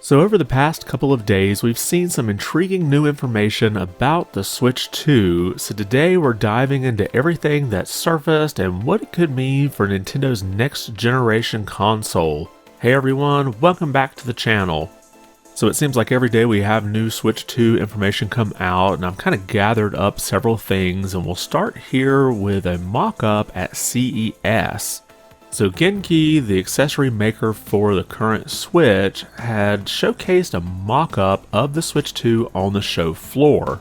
So over the past couple of days, we've seen some intriguing new information about the Switch 2, so today we're diving into everything that surfaced and what it could mean for Nintendo's next generation console. Hey everyone, welcome back to the channel. So it seems like every day we have new Switch 2 information come out, and I've kind of gathered up several things, and we'll start here with a mock-up at CES. So Genki, the accessory maker for the current Switch, had showcased a mock-up of the Switch 2 on the show floor.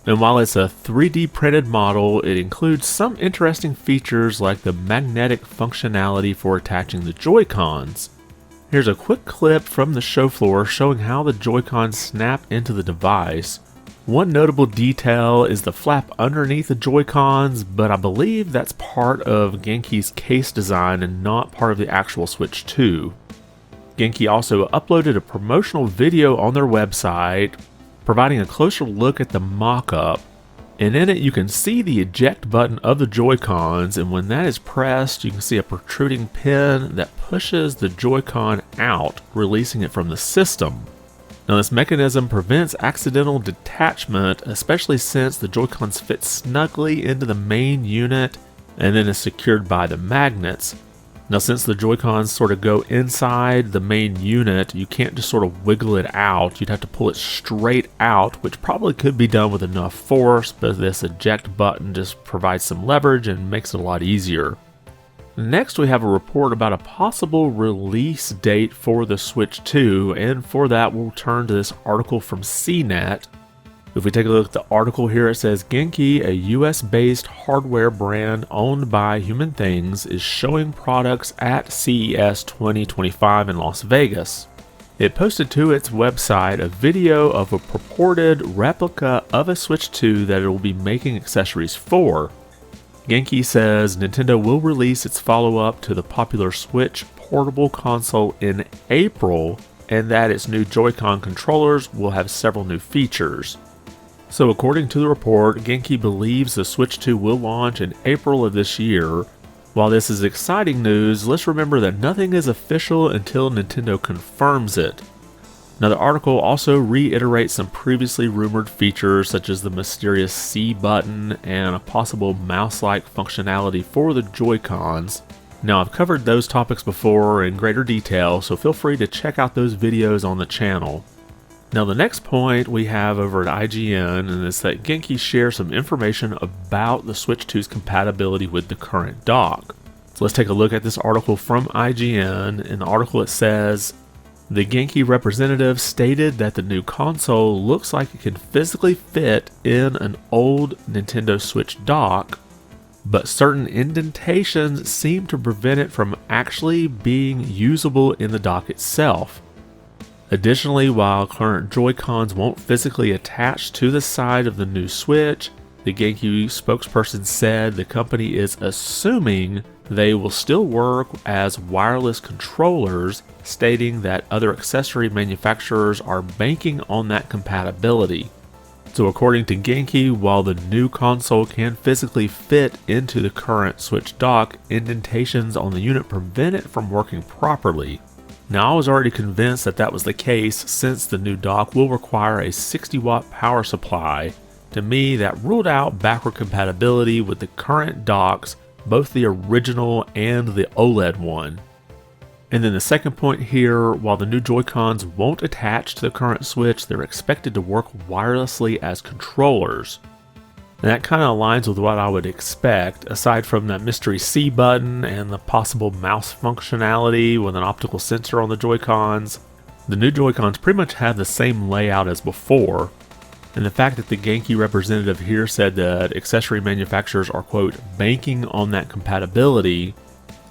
And while it's a 3D printed model, it includes some interesting features like the magnetic functionality for attaching the Joy-Cons. Here's a quick clip from the show floor showing how the Joy-Cons snap into the device. One notable detail is the flap underneath the Joy-Cons, but I believe that's part of Genki's case design and not part of the actual Switch 2. Genki also uploaded a promotional video on their website, providing a closer look at the mock-up, and in it you can see the eject button of the Joy-Cons, and when that is pressed you can see a protruding pin that pushes the Joy-Con out, releasing it from the system. Now this mechanism prevents accidental detachment, especially since the Joy-Cons fit snugly into the main unit and then is secured by the magnets. Now since the Joy-Cons sort of go inside the main unit, you can't just sort of wiggle it out. You'd have to pull it straight out, which probably could be done with enough force, but this eject button just provides some leverage and makes it a lot easier. Next, we have a report about a possible release date for the Switch 2, and for that we'll turn to this article from CNET. If we take a look at the article here, it says Genki, a US-based hardware brand owned by Human Things, is showing products at CES 2025 in Las Vegas. It posted to its website a video of a purported replica of a Switch 2 that it will be making accessories for. Genki says Nintendo will release its follow-up to the popular Switch portable console in April, and that its new Joy-Con controllers will have several new features. So according to the report, Genki believes the Switch 2 will launch in April of this year. While this is exciting news, let's remember that nothing is official until Nintendo confirms it. Now the article also reiterates some previously rumored features such as the mysterious C button and a possible mouse-like functionality for the Joy-Cons. Now I've covered those topics before in greater detail, so feel free to check out those videos on the channel. Now the next point we have over at IGN, and is that Genki shares some information about the Switch 2's compatibility with the current dock. So let's take a look at this article from IGN. In the article it says, the Genki representative stated that the new console looks like it can physically fit in an old Nintendo Switch dock, but certain indentations seem to prevent it from actually being usable in the dock itself. Additionally, while current Joy-Cons won't physically attach to the side of the new Switch, the Genki spokesperson said the company is assuming they will still work as wireless controllers, stating that other accessory manufacturers are banking on that compatibility. So according to Genki, while the new console can physically fit into the current Switch dock, indentations on the unit prevent it from working properly. Now I was already convinced that that was the case since the new dock will require a 60-watt power supply. To me, that ruled out backward compatibility with the current docks, both the original and the OLED one. And then the second point here, while the new Joy-Cons won't attach to the current Switch, they're expected to work wirelessly as controllers. And that kind of aligns with what I would expect, aside from that mystery C button and the possible mouse functionality with an optical sensor on the Joy-Cons. The new Joy-Cons pretty much have the same layout as before. And the fact that the Genki representative here said that accessory manufacturers are, quote, banking on that compatibility,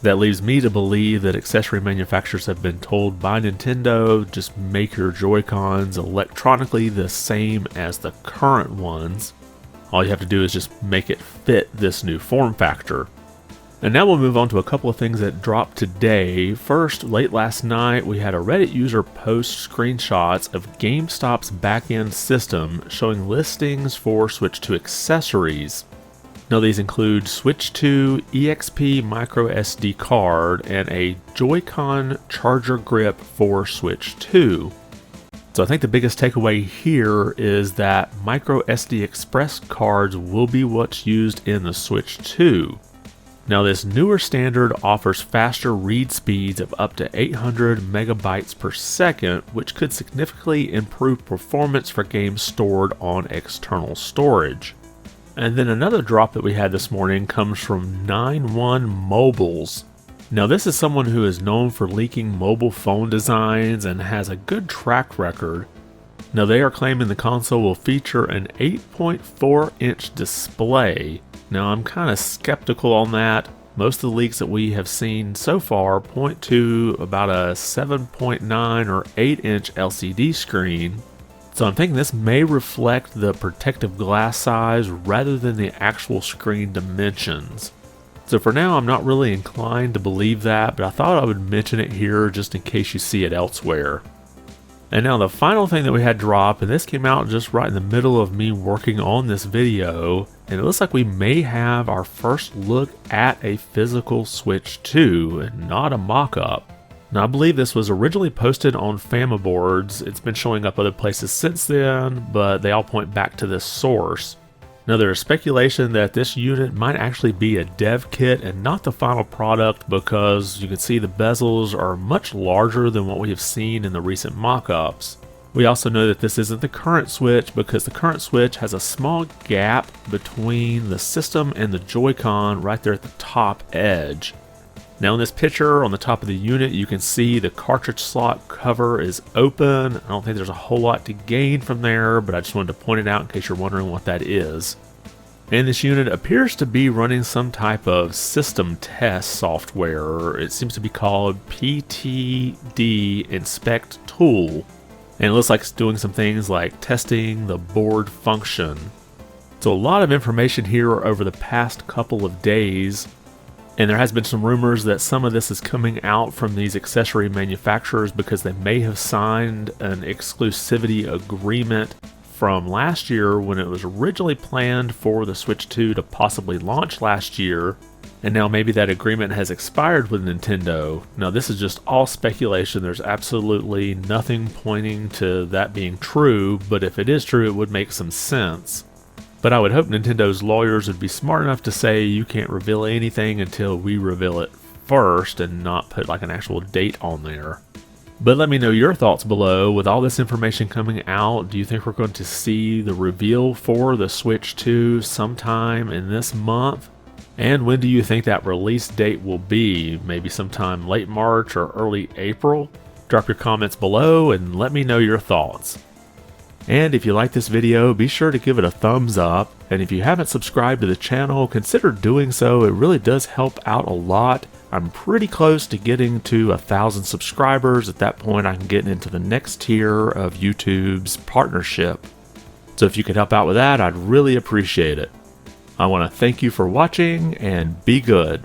that leaves me to believe that accessory manufacturers have been told by Nintendo, just make your Joy-Cons electronically the same as the current ones. All you have to do is just make it fit this new form factor. And now we'll move on to a couple of things that dropped today. First, late last night, we had a Reddit user post screenshots of GameStop's back-end system showing listings for Switch 2 accessories. Now these include Switch 2 EXP micro SD card and a Joy-Con charger grip for Switch 2. So I think the biggest takeaway here is that micro SD Express cards will be what's used in the Switch 2. Now this newer standard offers faster read speeds of up to 800 megabytes per second, which could significantly improve performance for games stored on external storage. And then another drop that we had this morning comes from 91 Mobiles. Now this is someone who is known for leaking mobile phone designs and has a good track record. Now they are claiming the console will feature an 8.4 inch display. Now I'm kind of skeptical on that. Most of the leaks that we have seen so far point to about a 7.9 or 8 inch LCD screen. So I'm thinking this may reflect the protective glass size rather than the actual screen dimensions. So for now I'm not really inclined to believe that, but I thought I would mention it here just in case you see it elsewhere. And now the final thing that we had drop, and this came out just right in the middle of me working on this video, and it looks like we may have our first look at a physical Switch 2 and not a mock-up. Now I believe this was originally posted on Famaboards. It's been showing up other places since then, but they all point back to this source. Now there is speculation that this unit might actually be a dev kit and not the final product because you can see the bezels are much larger than what we have seen in the recent mock-ups. We also know that this isn't the current Switch because the current Switch has a small gap between the system and the Joy-Con right there at the top edge. Now in this picture on the top of the unit you can see the cartridge slot cover is open. I don't think there's a whole lot to gain from there, but I just wanted to point it out in case you're wondering what that is. And this unit appears to be running some type of system test software. It seems to be called PTD Inspect Tool. And it looks like it's doing some things like testing the board function. So a lot of information here over the past couple of days. And there has been some rumors that some of this is coming out from these accessory manufacturers because they may have signed an exclusivity agreement from last year when it was originally planned for the Switch 2 to possibly launch last year. And now maybe that agreement has expired with Nintendo. Now this is just all speculation. There's absolutely nothing pointing to that being true, but if it is true, it would make some sense. But I would hope Nintendo's lawyers would be smart enough to say you can't reveal anything until we reveal it first and not put like an actual date on there. But let me know your thoughts below. With all this information coming out, do you think we're going to see the reveal for the Switch 2 sometime in this month? And when do you think that release date will be? Maybe sometime late March or early April? Drop your comments below and let me know your thoughts. And if you like this video, be sure to give it a thumbs up. And if you haven't subscribed to the channel, consider doing so. It really does help out a lot. I'm pretty close to getting to 1,000 subscribers. At that point, I can get into the next tier of YouTube's partnership. So if you could help out with that, I'd really appreciate it. I want to thank you for watching and be good.